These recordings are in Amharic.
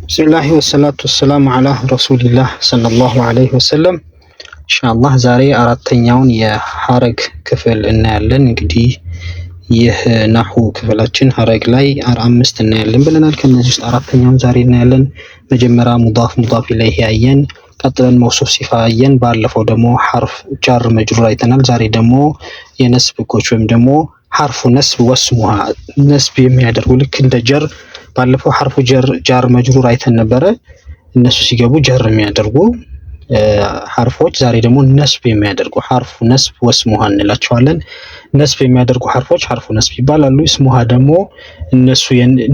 بسم الله والصلاة والسلام على رسول الله صلى الله عليه وسلم إن شاء الله ዛሬ አራተኛውን የሐረግ ክፍል እናያለን። እንግዲህ ይህ ናሁ ክፍላችን ሐረግ ላይ አምስት እናያለን ብለናል። ከነዚህ ውስጥ አራተኛውን ዛሬ እናያለን። መጀመሪያ ሙዳፍ ኢለይሂ ያየን፣ ቀጥለን መውሱፍ ሲፋ ያየን፣ ባለፈው ደግሞ ሐርፍ ጃር መጅሩር አይተናል። ዛሬ ደግሞ የነስብ ህጎች ወይም ደግሞ ሐርፉ ነስብ ወስሙሃ ነስብ የሚያደርጉ ልክ እንደ ጀር ባለፈው ሐርፉ ጃር መጅሩር አይተን ነበረ። እነሱ ሲገቡ ጀር የሚያደርጉ ሐርፎች ዛሬ ደግሞ ነስብ የሚያደርጉ ሐርፉ ነስብ ወስሙሃ እንላቸዋለን። ነስብ የሚያደርጉ ሐርፎች ሐርፉ ነስብ ይባላሉ። እስሙሃ ደግሞ እነሱ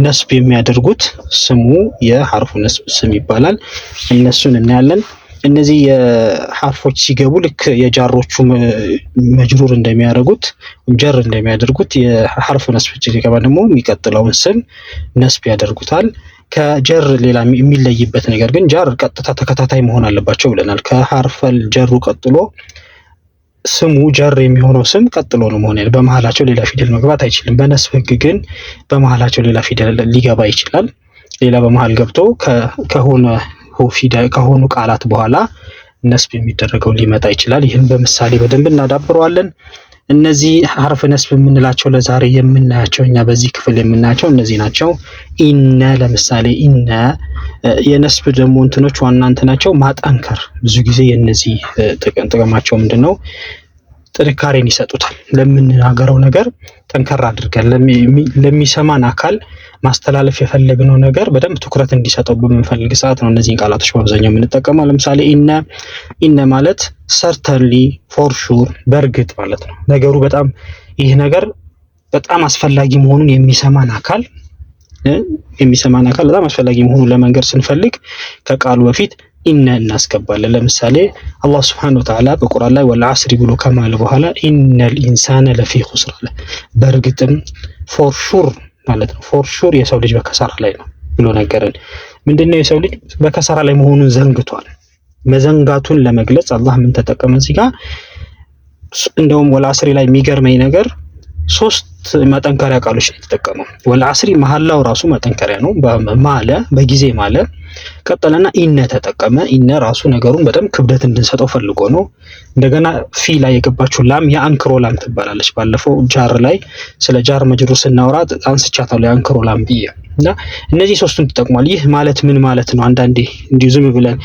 ነስብ የሚያደርጉት ስሙ የሐርፉ ነስብ ስም ይባላል። እነሱን እናያለን። እነዚህ የሐርፎች ሲገቡ ልክ የጃሮቹ መጅሩር እንደሚያደርጉት ጀር እንደሚያደርጉት የሐርፉ ነስብ ሲገባ ደግሞ የሚቀጥለውን ስም ነስብ ያደርጉታል። ከጀር ሌላ የሚለይበት ነገር ግን ጃር ቀጥታ ተከታታይ መሆን አለባቸው ብለናል። ከሐርፈል ጀሩ ቀጥሎ ስሙ ጀር የሚሆነው ስም ቀጥሎ ነው መሆን ያለ። በመሃላቸው ሌላ ፊደል መግባት አይችልም። በነስብ ህግ ግን በመሃላቸው ሌላ ፊደል ሊገባ ይችላል። ሌላ በመሃል ገብቶ ከሆኑ ቃላት በኋላ ነስብ የሚደረገው ሊመጣ ይችላል። ይህን በምሳሌ በደንብ እናዳብረዋለን። እነዚህ ሐርፍ ነስብ የምንላቸው ለዛሬ የምናያቸው እኛ በዚህ ክፍል የምናያቸው እነዚህ ናቸው። ኢነ ለምሳሌ ኢነ የነስብ ደግሞ እንትኖች ዋና እንትናቸው ማጠንከር። ብዙ ጊዜ የነዚህ ጥቅማቸው ምንድነው? ጥንካሬን ይሰጡታል። ለምንናገረው ነገር ጠንከር አድርገን ለሚሰማን አካል ማስተላለፍ የፈለግነው ነገር በደንብ ትኩረት እንዲሰጠው በምንፈልግ ሰዓት ነው እነዚህን ቃላቶች በአብዛኛው የምንጠቀመው። ለምሳሌ ኢነ ማለት ሰርተንሊ ፎር ሹር በእርግጥ ማለት ነው። ነገሩ በጣም ይህ ነገር በጣም አስፈላጊ መሆኑን የሚሰማን አካል በጣም አስፈላጊ መሆኑን ለመንገር ስንፈልግ ከቃሉ በፊት ኢነ እናስገባለን። ለምሳሌ አላህ Subhanahu Wa Ta'ala በቁርአን ላይ ወልዐስሪ ብሎ ከማለ በኋላ ኢነል ኢንሳነ ለፊ ኹስር አለ። በእርግጥም ፎር ሹር ማለት ነው። ፎር ሹር የሰው ልጅ በከሳራ ላይ ነው ብሎ ነገረን። ምንድነው የሰው ልጅ በከሳራ ላይ መሆኑን ዘንግቷል። መዘንጋቱን ለመግለጽ አላህ ምን ተጠቀመ እዚህ ጋር? እንደውም ወልዐስሪ ላይ የሚገርመኝ ነገር ሶስት ማጠንከሪያ ቃሎች ነው የተጠቀመው። ወልዐስሪ መሐላው ራሱ ማጠንከሪያ ነው። ማለ በጊዜ ማለ ቀጠለና ኢነ ተጠቀመ። ኢነ ራሱ ነገሩን በደንብ ክብደት እንድንሰጠው ፈልጎ ነው። እንደገና ፊ ላይ የገባችው ላም የአንክሮ ላም ትባላለች። ባለፈው ጃር ላይ ስለ ጃር መጅሩር ስናወራ አንስቻታለሁ የአንክሮ ላም ብዬ እና እነዚህ ሶስቱን ተጠቅሟል። ይህ ማለት ምን ማለት ነው? አንዳንዴ እንዲሁ ዝም ብለን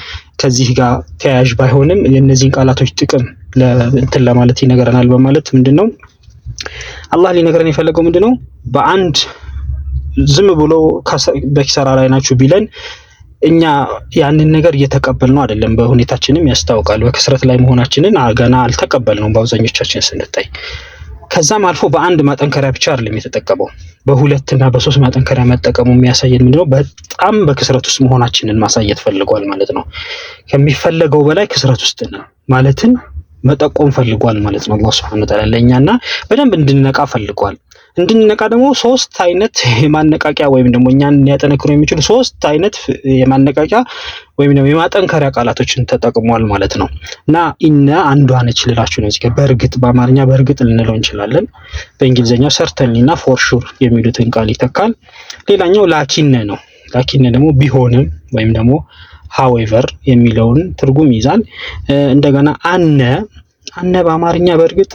ከዚህ ጋር ተያያዥ ባይሆንም የእነዚህን ቃላቶች ጥቅም እንትን ለማለት ይነገረናል። በማለት ምንድነው አላህ ሊነገረን የፈለገው ምንድነው? በአንድ ዝም ብሎ በኪሳራ ላይ ናችሁ ቢለን እኛ ያንን ነገር እየተቀበልነው አይደለም። በሁኔታችንም ያስታውቃል። በክስረት ላይ መሆናችንን ገና አልተቀበልነውም በአብዛኞቻችን ስንታይ። ከዛም አልፎ በአንድ ማጠንከሪያ ብቻ አይደለም የተጠቀመው፣ በሁለትና በሶስት ማጠንከሪያ መጠቀሙ የሚያሳየን ምንድነው? በጣም በክስረት ውስጥ መሆናችንን ማሳየት ፈልጓል ማለት ነው። ከሚፈለገው በላይ ክስረት ውስጥ ነን ማለትን መጠቆም ፈልጓል ማለት ነው አላህ Subhanahu Wa Ta'ala ለኛና በደንብ እንድንነቃ ፈልጓል። እንድንነቃ ደግሞ ሶስት አይነት የማነቃቂያ ወይም ደግሞ እኛን ሊያጠነክሩ የሚችሉ ሶስት አይነት የማነቃቂያ ወይም ደግሞ የማጠንከሪያ ቃላቶችን ተጠቅሟል ማለት ነው። እና ኢነ አንዷ ነች ልላችሁ ነው። እዚህ ጋር በእርግጥ በአማርኛ በእርግጥ ልንለው እንችላለን። በእንግሊዘኛው ሰርተንሊ እና ፎር ሹር የሚሉትን ቃል ይተካል። ሌላኛው ላኪነ ነው። ላኪነ ደግሞ ቢሆንም ወይም ደግሞ however የሚለውን ትርጉም ይዛል። እንደገና አነ በአማርኛ በእርግጥ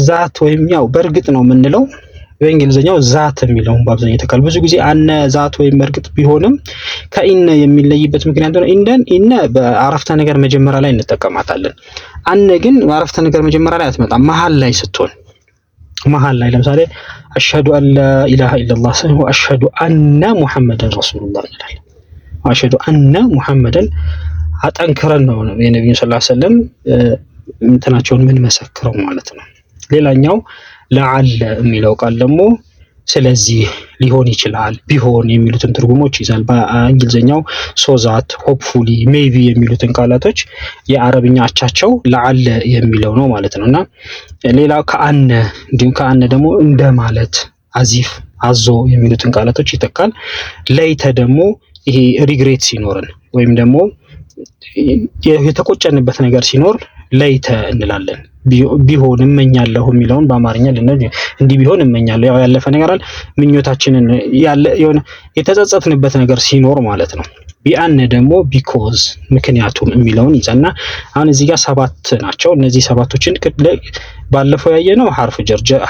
ዛት ወይም ያው በእርግጥ ነው የምንለው። በእንግሊዘኛው ዛት የሚለውን በአብዛኛው ተካል ብዙ ጊዜ አነ ዛት ወይም በእርግጥ ቢሆንም ከኢነ የሚለይበት ምክንያት ነው። ኢነ በአረፍተ ነገር መጀመሪያ ላይ እንጠቀማታለን። አነ ግን በአረፍተ ነገር መጀመሪያ ላይ አትመጣም። መሃል ላይ ስትሆን መሃል ላይ ለምሳሌ አሽሀዱ አን ላ ኢላሃ ኢላላህ ወአሽሀዱ አነ ሙሐመደን ረሱሉላህ እንላለን። አሽሀዱ አነ ሙሐመደን አጠንክረን ነው የነብዩ ሰለላሁ ዐለይሂ ወሰለም እንትናቸውን ምን መሰክረው ማለት ነው። ሌላኛው ለዓለ የሚለው ቃል ደግሞ ስለዚህ ሊሆን ይችላል ቢሆን የሚሉትን ትርጉሞች ይዛል። በእንግሊዘኛው ሶዛት ሆፕፉሊ ሜይቢ የሚሉትን ቃላቶች የአረብኛ አቻቸው ለዓለ የሚለው ነው ማለት ነውና ሌላው ከአነ እንዲሁም ከአነ ደግሞ እንደማለት አዚፍ አዞ የሚሉትን ቃላቶች ይተካል። ለይተ ደግሞ ይሄ ሪግሬት ሲኖርን ወይም ደግሞ የተቆጨንበት ነገር ሲኖር ለይተ እንላለን። ቢሆን እመኛለሁ የሚለውን በአማርኛ እንዲህ ቢሆን እመኛለሁ። ያው ያለፈ ነገር አለ ምኞታችንን ያለ የሆነ የተጸጸትንበት ነገር ሲኖር ማለት ነው። ቢአነ ደግሞ ቢኮዝ ምክንያቱም የሚለውን ይዘና አሁን እዚህ ጋር 7 ናቸው። እነዚህ 7ቶችን ባለፈው ያየነው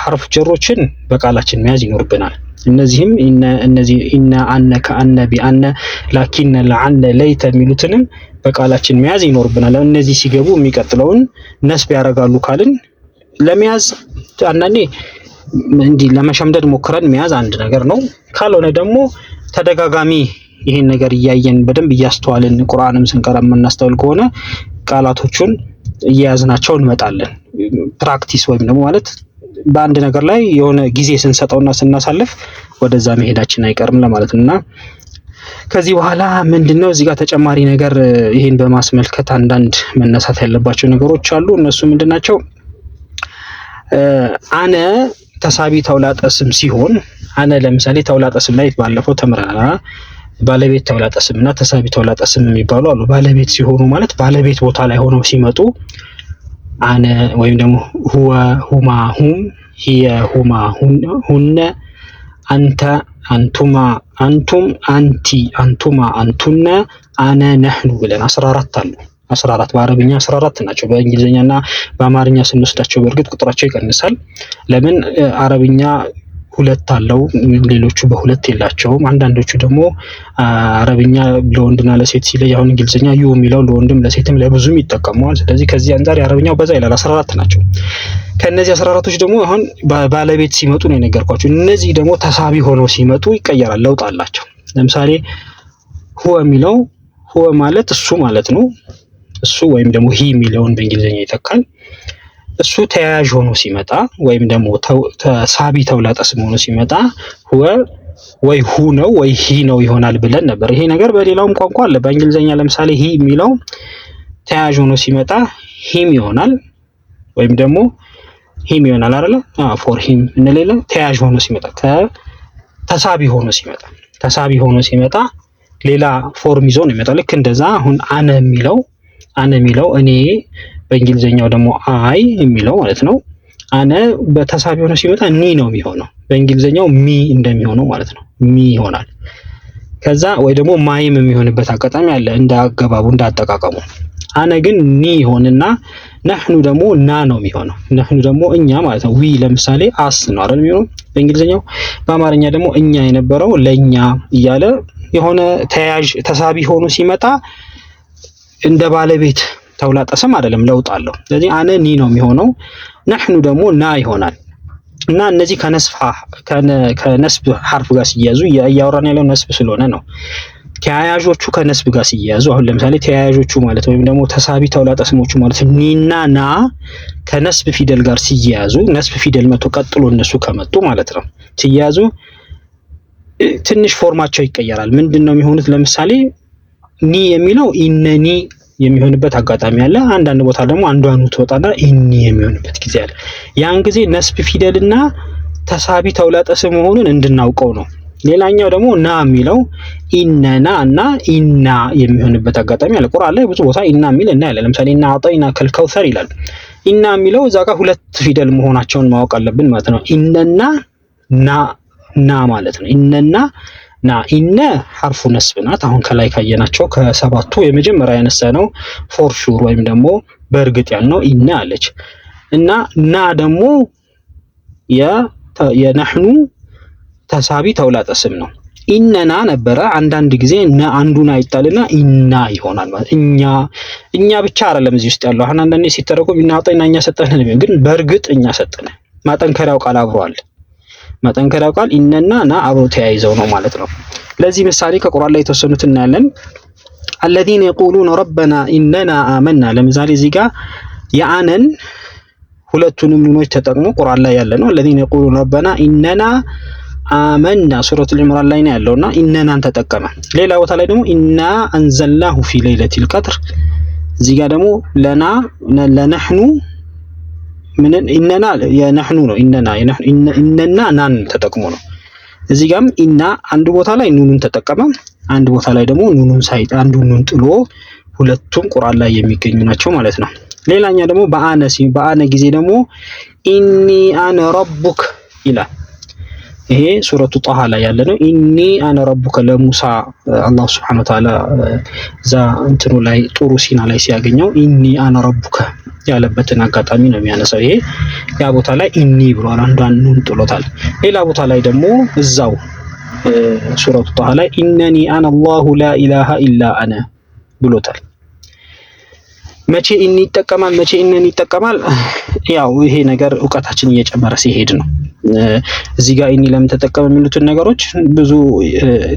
ሐርፍ ጀሮችን በቃላችን መያዝ ይኖርብናል። እነዚህም እነዚህ ኢነ አነ ከአነ ቢአነ ላኪነ ለአነ ለይተ የሚሉትንም በቃላችን መያዝ ይኖርብናል። እነዚህ ሲገቡ የሚቀጥለውን ነስብ ያደርጋሉ ካልን ለመያዝ አንዳንዴ እንዲህ ለመሸምደድ ሞክረን መያዝ አንድ ነገር ነው። ካልሆነ ደግሞ ተደጋጋሚ ይሄን ነገር እያየን በደንብ እያስተዋልን ቁርአንም ስንቀራ የምናስተውል ከሆነ ቃላቶቹን እየያዝናቸው እንመጣለን። ፕራክቲስ ወይም ደግሞ ማለት በአንድ ነገር ላይ የሆነ ጊዜ ስንሰጠውና ስናሳልፍ ወደዛ መሄዳችን አይቀርም ለማለት ነውና ከዚህ በኋላ ምንድነው እዚህ ጋር ተጨማሪ ነገር ይሄን በማስመልከት አንዳንድ መነሳት ያለባቸው ነገሮች አሉ። እነሱ ምንድናቸው? አነ ተሳቢ ተውላጠ ስም ሲሆን አነ ለምሳሌ ተውላጠ ስም ላይ ባለፈው ተምረናል። ባለቤት ተውላጠ ስምና ተሳቢ ተውላጠ ስም የሚባሉ አሉ። ባለቤት ሲሆኑ ማለት ባለቤት ቦታ ላይ ሆነው ሲመጡ አነ ወይም ደግሞ ሁወ ሁማ ሁም ሂየ ሁማ ሁነ አንተ አንቱማ አንቱም አንቲ አንቱማ አንቱነ አነ ነህኑ ብለን 14 አሉ። 14 በአረብኛ 14 ናቸው። በእንግሊዝኛና በአማርኛ ስንወስዳቸው በእርግጥ ቁጥራቸው ይቀንሳል። ለምን አረብኛ 2 አለው፣ ሌሎቹ በ2 የላቸውም። አንዳንዶቹ ደግሞ አረብኛ ለወንድና ለሴት ሲለይ አሁን እንግሊዝኛ ዩ የሚለው ለወንድም ለሴትም ለብዙም ይጠቀመዋል። ስለዚህ ከዚህ አንፃር የአረብኛው በዛ ይላል 14 ናቸው። ከነዚህ 14ቶች ደግሞ አሁን ባለቤት ሲመጡ ነው የነገርኳችሁ። እነዚህ ደግሞ ተሳቢ ሆነው ሲመጡ ይቀየራል፣ ለውጥ አላቸው። ለምሳሌ ሁወ የሚለው ሁወ ማለት እሱ ማለት ነው። እሱ ወይም ደግሞ ሂ የሚለውን በእንግሊዝኛ ይተካል። እሱ ተያያዥ ሆኖ ሲመጣ ወይም ደግሞ ተሳቢ ተውላጠ ስም ሆኖ ሲመጣ ሁወ ወይ ሁ ነው ወይ ሂ ነው ይሆናል ብለን ነበር። ይሄ ነገር በሌላውም ቋንቋ አለ። በእንግሊዝኛ ለምሳሌ ሂ የሚለው ተያያዥ ሆኖ ሲመጣ ሂም ይሆናል ወይም ደግሞ ሂም ይሆናል አይደል? ፎር ሂም እንለለ። ተያያዥ ሆኖ ሲመጣ ተሳቢ ሆኖ ሲመጣ ሌላ ፎርም ይዞ ነው የሚመጣው። ልክ እንደዛ አሁን አነ የሚለው እኔ፣ በእንግሊዝኛው ደግሞ አይ የሚለው ማለት ነው። አነ በተሳቢ ሆኖ ሲመጣ ኒ ነው የሚሆነው። በእንግሊዝኛው ሚ እንደሚሆነው ማለት ነው። ሚ ይሆናል። ከዛ ወይ ደግሞ ማይም የሚሆንበት አጋጣሚ አለ እንዳገባቡ እንዳጠቃቀሙ። አነ ግን ኒ ይሆንና ነህኑ ደግሞ ና ነው የሚሆነው። ነህኑ ደግሞ እኛ ማለት ነው። ዊ ለምሳሌ አስ ነው አይደል የሚሆነው በእንግሊዝኛው። በአማርኛ ደግሞ እኛ የነበረው ለኛ እያለ የሆነ ተያያዥ ተሳቢ ሆኖ ሲመጣ እንደ ባለቤት ተውላጠ ስም አይደለም፣ ለውጥ አለው። ስለዚህ አነ ኒ ነው የሚሆነው፣ ነህኑ ደግሞ ና ይሆናል። እና እነዚህ ከነስብ ሐርፍ ጋር ሲያዙ እያወራን ያለው ነስብ ስለሆነ ነው። ተያያዦቹ ከነስብ ጋር ሲያዙ አሁን ለምሳሌ ተያያዦቹ ማለት ወይም ደግሞ ተሳቢ ተውላጠ ስሞቹ ማለት ኒና ና ከነስብ ፊደል ጋር ሲያዙ ነስብ ፊደል መቶ ቀጥሎ እነሱ ከመጡ ማለት ነው ሲያዙ ትንሽ ፎርማቸው ይቀየራል። ምንድነው የሚሆኑት? ለምሳሌ ኒ የሚለው ኢነኒ የሚሆንበት አጋጣሚ አለ። አንዳንድ ቦታ ደግሞ አንዷኑ ትወጣና ኢኒ የሚሆንበት ጊዜ አለ። ያን ጊዜ ነስብ ፊደልና ተሳቢ ተውላጠ ስም መሆኑን እንድናውቀው ነው። ሌላኛው ደግሞ ና የሚለው ኢነና እና ኢና የሚሆንበት አጋጣሚ አለ። ቁርአን ላይ ብዙ ቦታ ኢና የሚል እናያለን። ለምሳሌ ኢና አጠይና ከልከውሰር ይላል። ኢና የሚለው እዛ ጋር 2 ፊደል መሆናቸውን ማወቅ አለብን ማለት ነው። ኢነና ና ማለት ነው። ኢነና ና ኢነ ሐርፉ ነስብ ናት። አሁን ከላይ ካየናቸው ከ7ቱ የመጀመሪያ ያነሳነው ፎር ሹር ወይም ደግሞ በእርግጥ ያልነው ኢነ አለች እና ና ደግሞ የነህኑ ተሳቢ ተውላጠ ስም ነው። ኢነና ነበረ። አንዳንድ ጊዜ አንዱን አይጣልና ኢና ይሆናል ማለት እኛ ብቻ አይደለም እዚህ ውስጥ ያለው። አሁን አንዳንዴ ሲተረጎም ኢና አጠይና እኛ ሰጠን ነው፣ ግን በእርግጥ እኛ ሰጠን። ማጠንከሪያው ቃል አብሯል። ማጠንከሪያው ቃል ኢነና ና አብሮ ተያይዘው ነው ማለት ነው። ለዚህ ምሳሌ ከቁርአን ላይ የተወሰኑት እናያለን። الذين يقولون ربنا اننا آمنا። ለምሳሌ እዚህ ጋር የአነን ሁለቱንም ኑኖች ተጠቅሞ ቁርአን ላይ ያለ ነው። الذين يقولون ربنا اننا آمنا ሱረቱ ኢምራን ላይ ነው ያለውና ኢነናን ተጠቀመ። ሌላ ቦታ ላይ ደግሞ ኢና አንዘልናሁ ፊ ለይለቲል ቀድር። እዚህ ጋር ደግሞ ለነህኑ ምን ኢነና የነህኑ ነው። ኢነና ናን ተጠቅሞ ነው። እዚህ ጋርም ኢና አንድ ቦታ ላይ ኑኑን ተጠቀመ፣ አንድ ቦታ ላይ ደግሞ ኑኑን ሳይጥ አንዱ ኑን ጥሎ ሁለቱም ቁርአን ላይ የሚገኙ ናቸው ማለት ነው። ሌላኛ ደግሞ በአነ ጊዜ ደግሞ ኢኒ አነ ረቡክ ይላል። ይሄ ሱረቱ ጣሃ ላይ ያለ ነው። ኢኒ አነ ረቡከ ለሙሳ አላህ ሱብሓነሁ ወተዓላ እዛ እንትኑ ላይ ጡሩ ሲና ላይ ሲያገኘው ኢኒ አነ ረቡከ ያለበትን አጋጣሚ ነው የሚያነሳው። ይሄ ያ ቦታ ላይ ኢኒ ብሏል፣ አንዷን ኑን ጥሎታል። ሌላ ቦታ ላይ ደግሞ እዛው ሱረቱ ጣሃ ላይ ኢነኒ አነ አላሁ ላ ኢላሃ ኢላ አነ ብሎታል። መቼ ኢኒ ይጠቀማል፣ መቼ ኢነኒ ይጠቀማል? ያው ይሄ ነገር እውቀታችን እየጨመረ ሲሄድ ነው። እዚህ ጋር ኢኒ ለምን ተጠቀመ የሚሉትን ነገሮች ብዙ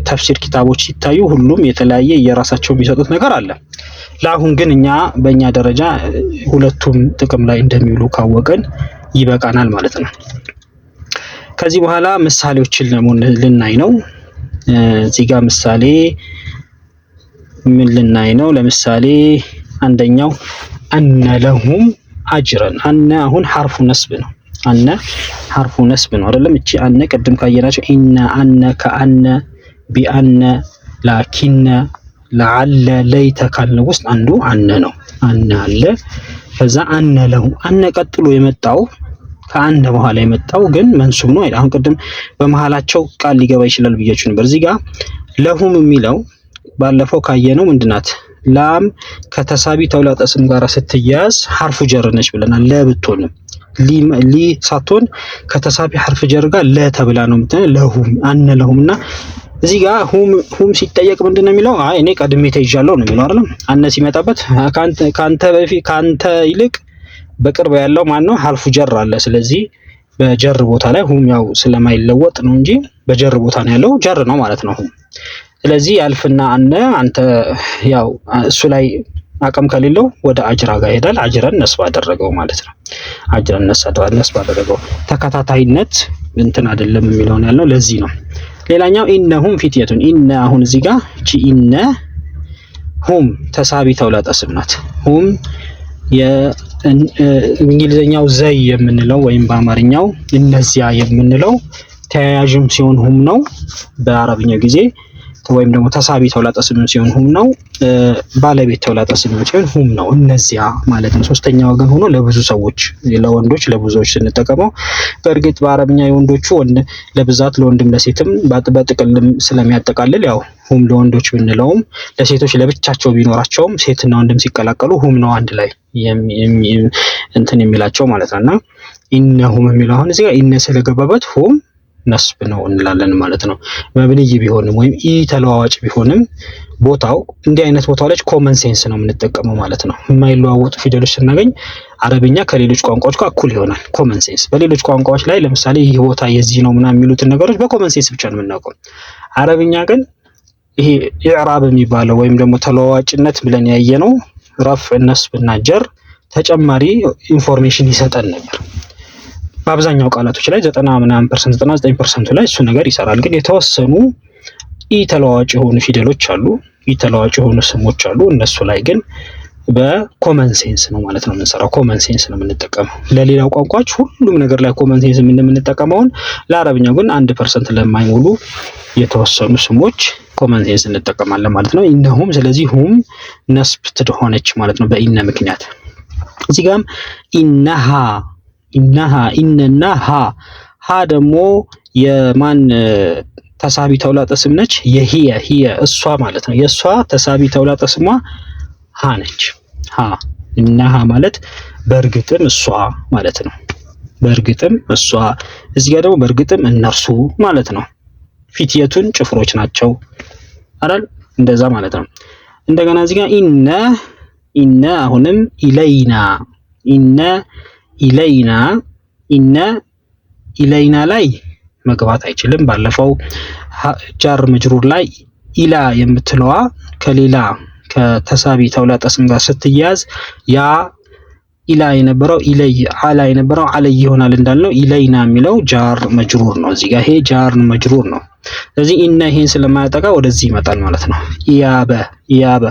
ተፍሲር ኪታቦች ሲታዩ ሁሉም የተለያየ የራሳቸው የሚሰጡት ነገር አለ። ለአሁን ግን እኛ በእኛ ደረጃ ሁለቱም ጥቅም ላይ እንደሚውሉ ካወቅን ይበቃናል ማለት ነው። ከዚህ በኋላ ምሳሌዎችን ልናይ ነው። እዚህ ጋር ምሳሌ ምን ልናይ ነው? ለምሳሌ አንደኛው አነ ለሁም አጅረን። አነ አሁን ሐርፉ ነስብ ነው። አነ ሐርፉ ነስብ ነው አይደለም? እቺ አነ ቅድም ካየናቸው ኢነ፣ አነ፣ ከአነ፣ ቢአነ፣ ላኪነ፣ ለዓለ፣ ለይተ ካልን ውስጥ አንዱ አነ ነው። አነ አለ። ከዛ አነ ለሁም። አነ ቀጥሎ የመጣው ከአነ በኋላ የመጣው ግን መንሱብ ነው አይደል? አሁን ቅድም በመሃላቸው ቃል ሊገባ ይችላል ብያችሁ ነበር። እዚህ ጋር ለሁም የሚለው ባለፈው ካየነው ምንድናት? ላም ከተሳቢ ተውላጠ ስም ጋር ስትያዝ ሐርፉ ጀር ነች ብለናል። ለብትሆንም ሊ ሳትሆን ከተሳቢ ሐርፍ ጀር ጋር ለተብላ ነው የምትለው። ለሁም አነ ለሁምና እዚህ ጋር ሁም ሲጠየቅ ምንድነው የሚለው? አይ እኔ ቀድሜ ተይዣለሁ ነው የሚለው አይደል? አነ ሲመጣበት ካንተ በፊት ካንተ ይልቅ በቅርብ ያለው ማን ነው? ሐርፉ ጀር አለ። ስለዚህ በጀር ቦታ ላይ ሁም ያው ስለማይለወጥ ነው እንጂ በጀር ቦታ ነው ያለው፣ ጀር ነው ማለት ነው ሁም። ስለዚህ ያልፍና አነ አንተ ያው እሱ ላይ አቅም ከሌለው ወደ አጅራ ጋር ይሄዳል። አጅረን ነስብ አደረገው ማለት ነው። አጅረን ነስብ አደረገው። ተከታታይነት እንትን አይደለም የሚለውን ያልነው ለዚህ ነው። ሌላኛው ኢነሁም ፊትየቱን። ኢነ አሁን እዚህ ጋር እቺ ኢነ ሁም ተሳቢ ተውላጠ ስም ናት። ሁም የእንግሊዘኛው ዘይ የምንለው ወይም በአማርኛው እነዚያ የምንለው ተያያዥም ሲሆን ሁም ነው በአረብኛ ጊዜ፣ ወይም ደግሞ ተሳቢ ተውላጠ ስም ሲሆን ሁም ነው። ባለቤት ተውላጠ ስም ሲሆን ሁም ነው። እነዚያ ማለት ነው። ሶስተኛ ወገን ሆኖ ለብዙ ሰዎች ለወንዶች ለብዙዎች ስንጠቀመው፣ በእርግጥ በአረብኛ የወንዶቹ ለብዛት ለወንድም ለሴትም በጥቅልም ስለሚያጠቃልል ያው ሁም ለወንዶች ብንለውም ለሴቶች ለብቻቸው ቢኖራቸውም ሴትና ወንድም ሲቀላቀሉ ሁም ነው አንድ ላይ እንትን የሚላቸው ማለት ነውና ኢነሁም የሚለው አሁን እዚህ ጋር ኢነ ስለገባበት ሁም ነስብ ነው እንላለን ማለት ነው። መብንይ ቢሆንም ወይም ኢ ተለዋዋጭ ቢሆንም ቦታው እንዲህ አይነት ቦታው ላይ ኮመን ሴንስ ነው የምንጠቀመው ማለት ነው። የማይለዋወጡ ፊደሎች ስናገኝ አረብኛ ከሌሎች ቋንቋዎች ጋር እኩል ይሆናል። ኮመን ሴንስ በሌሎች ቋንቋዎች ላይ ለምሳሌ ይህ ቦታ የዚህ ነው ምናምን የሚሉትን ነገሮች በኮመን ሴንስ ብቻ ነው የምናውቀው። አረብኛ ግን ይሄ ኢዕራብ የሚባለው ወይም ደግሞ ተለዋዋጭነት ብለን ያየነው ረፍዕ፣ ነስብ እና ጀር ተጨማሪ ኢንፎርሜሽን ይሰጠን ነበር። በአብዛኛው ቃላቶች ላይ 99% ላይ እሱ ነገር ይሰራል። ግን የተወሰኑ ኢ ተለዋዋጭ የሆኑ ፊደሎች አሉ፣ ኢ ተለዋዋጭ የሆኑ ስሞች አሉ። እነሱ ላይ ግን በኮመን ሴንስ ነው ማለት ነው የምንሰራው። ኮመን ሴንስ ነው የምንጠቀመው። ለሌላው ቋንቋዎች ሁሉም ነገር ላይ ኮመን ሴንስ የምንጠቀመውን ለአረብኛው ግን 1% ለማይሞሉ የተወሰኑ ስሞች ኮመን ሴንስ እንጠቀማለን ማለት ነው። ኢነሁም ስለዚህ ሁም ነስብ ትሆነች ማለት ነው በኢነ ምክንያት። እዚህ ጋርም ኢነሃ ኢነና ሃ ደግሞ የማን ተሳቢ ተውላጠ ስም ነች? የሂየ እሷ ማለት ነው። የእሷ ተሳቢ ተውላጠ ስሟ ሃ ነች። ሃ ኢነሃ ማለት በእርግጥም እሷ ማለት ነው። በእርግጥም እሷ። እዚህ ጋር ደግሞ በእርግጥም እነርሱ ማለት ነው። ፊትየቱን ጭፍሮች ናቸው አይደል? እንደዛ ማለት ነው። እንደገና እዚህ ጋር ኢነ አሁንም ኢለይና ኢለይና ላይ መግባት አይችልም። ባለፈው ጃር መጅሩር ላይ ኢላ የምትለዋ ከሌላ ከተሳቢ ተውላጠ ስም ጋር ስትያዝ ያ ኢላ የነበረው ኢለይ፣ አላ የነበረው አለይ ይሆናል እንዳልነው ኢለይና የሚለው ጃር መጅሩር ነው። እዚህ ጋር ይሄ ጃር መጅሩር ነው። ስለዚህ ኢነ ይሄን ስለማያጠቃ ወደዚህ ይመጣል ማለት ነው። ኢያበ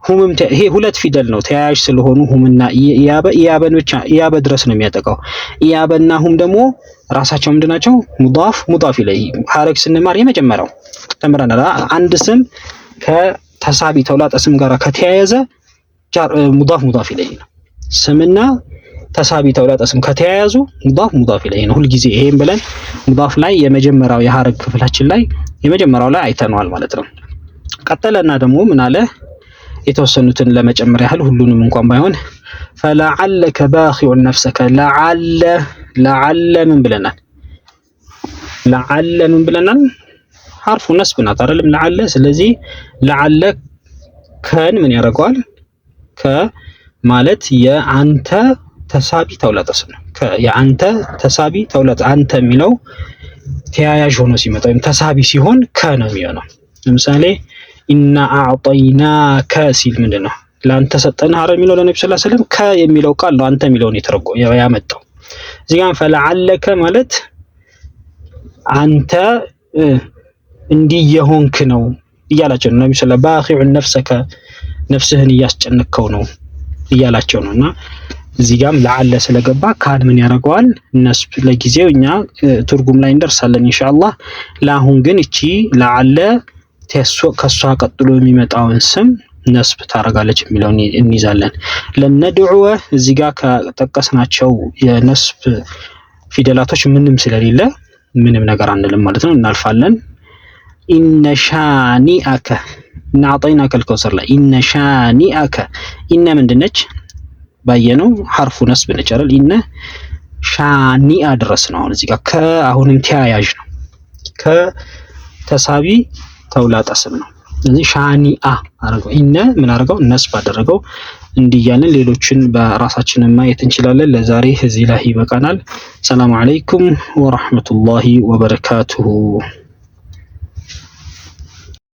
ሁምም ይሄ ሁለት ፊደል ነው ተያያዥ ስለሆኑ ሁምና ኢያበን ብቻ ኢያበ ድረስ ነው የሚያጠቃው። ኢያበና ሁም ደግሞ ራሳቸው ምንድናቸው? ሙዳፍ ኢለይ ሐረግ ስንማር የመጀመሪያው ተምረናል። አንድ ስም ከተሳቢ ተውላጠ ስም ጋር ከተያያዘ ሙዳፍ ኢለይ ነው። ስምና ተሳቢ ተውላጠ ስም ከተያያዙ ሙዳፍ ኢለይሂ ነው። ሁልጊዜ ይሄን ብለን ሙዳፍ ላይ የመጀመሪያው የሐረግ ክፍላችን ላይ የመጀመሪያው ላይ አይተነዋል ማለት ነው። ቀጠለና ደግሞ ምን አለ? የተወሰኑትን ለመጨመር ያህል ሁሉንም እንኳን ባይሆን ፈለዐለከ ባኺዑን ነፍሰከ ለዐለ ምን ብለናል? ለዐለ ምን ብለናል? ሐርፉ ነስብ ናት አይደለም ለዐለ። ስለዚህ ለዐለ ከን ምን ያደርገዋል? ከ ማለት የአንተ ተሳቢ ተውላጠ ስም ነው። የአንተ ተሳቢ ተውላጠ አንተ የሚለው ተያያዥ ሆኖ ሲመጣ ወይም ተሳቢ ሲሆን ከ ነው የሚሆነው። ለምሳሌ ኢና አዕጠይናከ ሲል ምንድነው? ለአንተ ሰጠንህ አይደል የሚለው ለነብዩ ሰለላሁ ዐለይሂ ወሰለም ከ የሚለው ቃል ነው አንተ የሚለውን ያመጣው። እዚህ ጋር ፈለዐለከ ማለት አንተ እንዲህ የሆንክ ነው እያላቸው ነው ነብዩ ሰለላሁ ባኺዑን ነፍሰከ ነፍስህን እያስጨነከው ነው እያላቸው ነውና እዚህ ጋርም ለዐለ ስለገባ ካን ምን ያደርገዋል? ነስብ። ለጊዜው እኛ ትርጉም ላይ እንደርሳለን ኢንሻአላህ። ለአሁን ግን እቺ ለዐለ ከሷ ቀጥሎ የሚመጣውን ስም ነስብ ታረጋለች የሚለውን እንይዛለን። ለነድዑወ እዚህ ጋር ከጠቀስናቸው የነስብ ፊደላቶች ምንም ስለሌለ ምንም ነገር አንልም ማለት ነው፣ እናልፋለን። ኢነ ሻኒአከ አዕጠይናከ አልከውሰር ላይ ኢነ ሻኒአከ ኢነ ምንድነች? ባየነው ሐርፉ ነስብ ነች አይደል? ኢነ ሻኒአ ድረስ ነው። አሁን እዚህ ጋር ከአሁንም ተያያዥ ነው፣ ከተሳቢ ተውላጠ ስም ነው። ስለዚህ ሻኒአ አረገው። ኢነ ምን አረገው? ነስብ አደረገው። እንዲያለን ሌሎችን በራሳችን ማየት እንችላለን። ለዛሬ እዚህ ላይ ይበቃናል። ሰላም አለይኩም ወራህመቱላሂ ወበረካቱሁ።